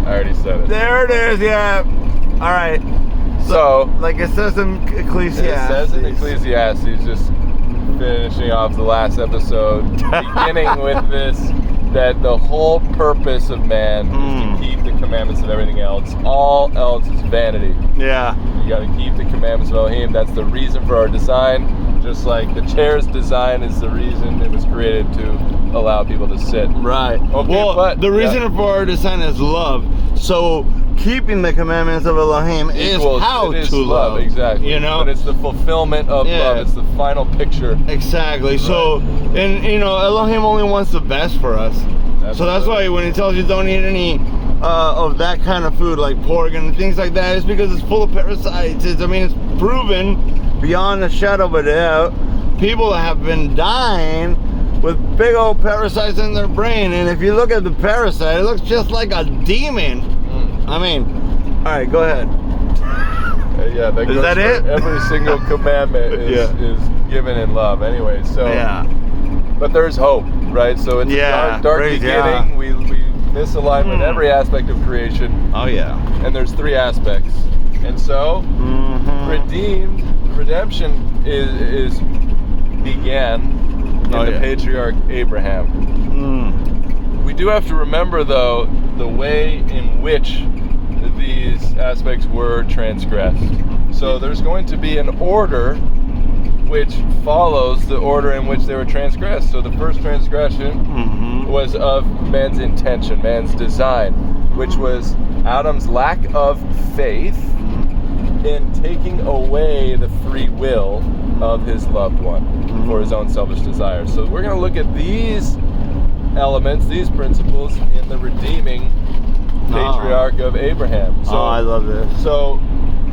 I already said it. There it is, yeah. All right. So, like it says in Ecclesiastes. It says in Ecclesiastes, just finishing off the last episode, beginning with this, that the whole purpose of man is to keep the commandments of everything else. All else is vanity. Yeah. You got to keep the commandments of Elohim. That's the reason for our design. Just like the chair's design is the reason it was created to allow people to sit. Right. Okay, well, but the reason for our design is love. So keeping the commandments of Elohim is how to love. Exactly. You know? But it's the fulfillment of love. It's the final picture. Exactly. Right. So, and you know, Elohim only wants the best for us. So that's why when he tells you don't eat any of that kind of food like pork and things like that, it's because it's full of parasites. It's proven beyond a shadow of a doubt, people have been dying with big old parasites in their brain. And if you look at the parasite, it looks just like a demon. I mean, all right, go ahead. Yeah, that is that it? Every single commandment is given in love. Anyway, so but there's hope, right? So it's a dark beginning. We misalign with every aspect of creation. Oh yeah. And there's three aspects, and so redemption is began in the patriarch Abraham. We do have to remember, though, the way in which these aspects were transgressed. So there's going to be an order which follows the order in which they were transgressed. So the first transgression was of man's intention, man's design, which was Adam's lack of faith in taking away the free will of his loved one for his own selfish desires. So we're going to look at these elements, these principles in the redeeming patriarch of Abraham. So, I love this. So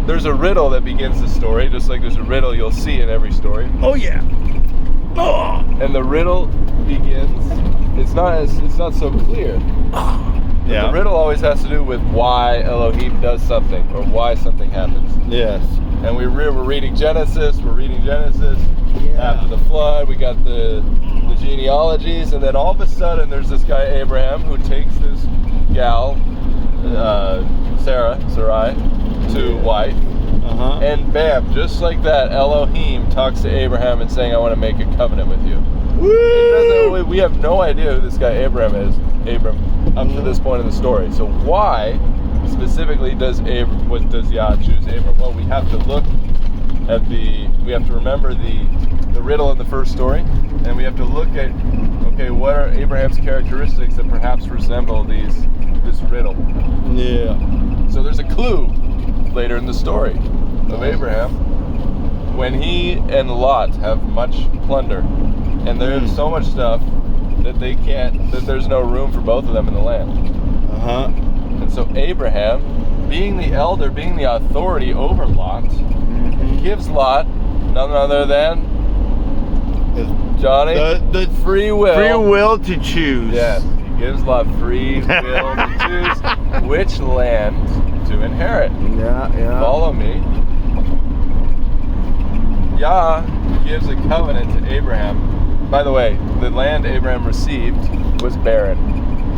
there's a riddle that begins the story, just like there's a riddle you'll see in every story. Oh yeah. Oh. And the riddle begins. It's not so clear. Yeah. The riddle always has to do with why Elohim does something or why something happens. Yes. And we're reading Genesis. We're reading Genesis after the flood. We got the genealogies, and then all of a sudden there's this guy Abraham who takes this gal, Sarai, to wife. And bam, just like that, Elohim talks to Abraham and saying, "I want to make a covenant with you." We have no idea who this guy Abram is. Up to this point in the story. So why specifically does Yah choose Abram? Well, we have to look at we have to remember the riddle in the first story, and we have to look at, okay, what are Abraham's characteristics that perhaps resemble this riddle? Yeah. So there's a clue later in the story of Abraham when he and Lot have much plunder, and there's so much stuff that there's no room for both of them in the land. And so Abraham, being the elder, being the authority over Lot, gives Lot none other than Johnny, the free will. Free will to choose. Yes, he gives Lot free will to choose which land to inherit. Yeah. Follow me. Yah gives a covenant to Abraham. By the way, the land Abraham received was barren.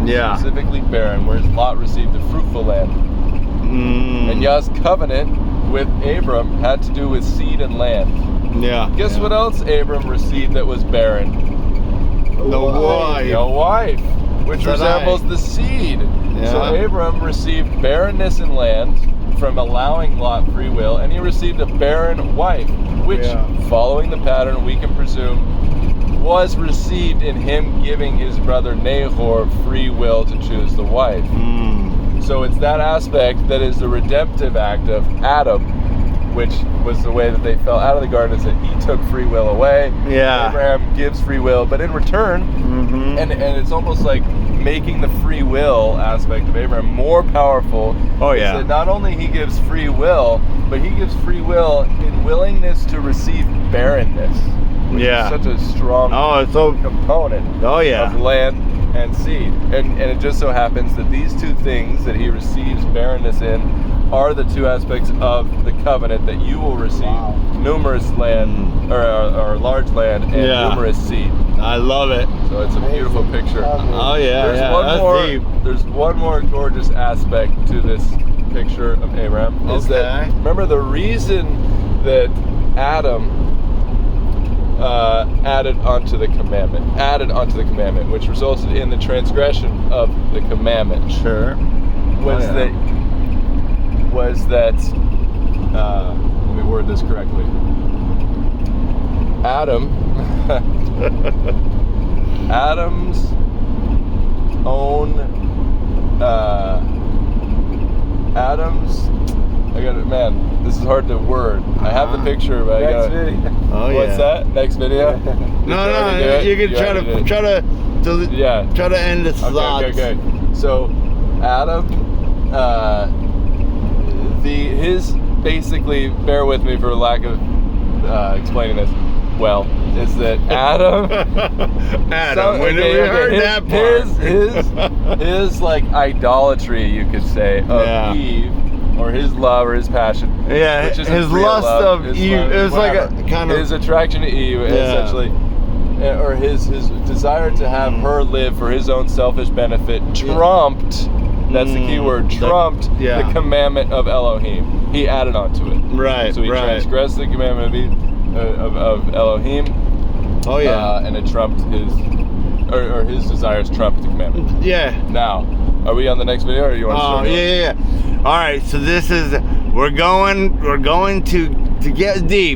Yeah. Specifically barren, whereas Lot received a fruitful land. And Yah's covenant with Abram had to do with seed and land. Yeah. Guess what else Abram received that was barren? The wife, which resembles the seed. Yeah. So Abram received barrenness in land from allowing Lot free will, and he received a barren wife, which, following the pattern, we can presume was received in him giving his brother Nahor free will to choose the wife. So it's that aspect that is the redemptive act of Adam, which was the way that they fell out of the garden, is that he took free will away. Yeah. Abraham gives free will, but in return, and it's almost like making the free will aspect of Abraham more powerful. Oh yeah. That not only he gives free will, but he gives free will in willingness to receive barrenness. Which is such a strong component of land and seed. And it just so happens that these two things that he receives barrenness in are the two aspects of the covenant that you will receive numerous land or large land and numerous seed. I love it. So it's a beautiful picture. Oh yeah, There's one more gorgeous aspect to this picture of Abraham. Is that, remember, the reason that Adam added onto the commandment, which resulted in the transgression of the commandment. Sure. Was that let me word this correctly. Adam's own I got it, man. This is hard to word. I have the picture, but I got it. Oh, what's that? Next video? No, you can try to end this thought. Okay. So Adam, his basically, bear with me for lack of explaining this well, is that Adam when we heard that part, his like idolatry, you could say, of Eve, or his love or his passion, which is his lust of Eve. It was like a kind of his attraction to Eve, essentially, or his desire to have her live for his own selfish benefit trumped. That's the key word. Trumped the commandment of Elohim. He added on to it. Right. So he transgressed the commandment of Eve, of Elohim. Oh yeah. And it trumped his, or his desires trumped the commandment. Yeah. Now, are we on the next video, or do you want to start? Yeah. All right. So this is we're going to get deep.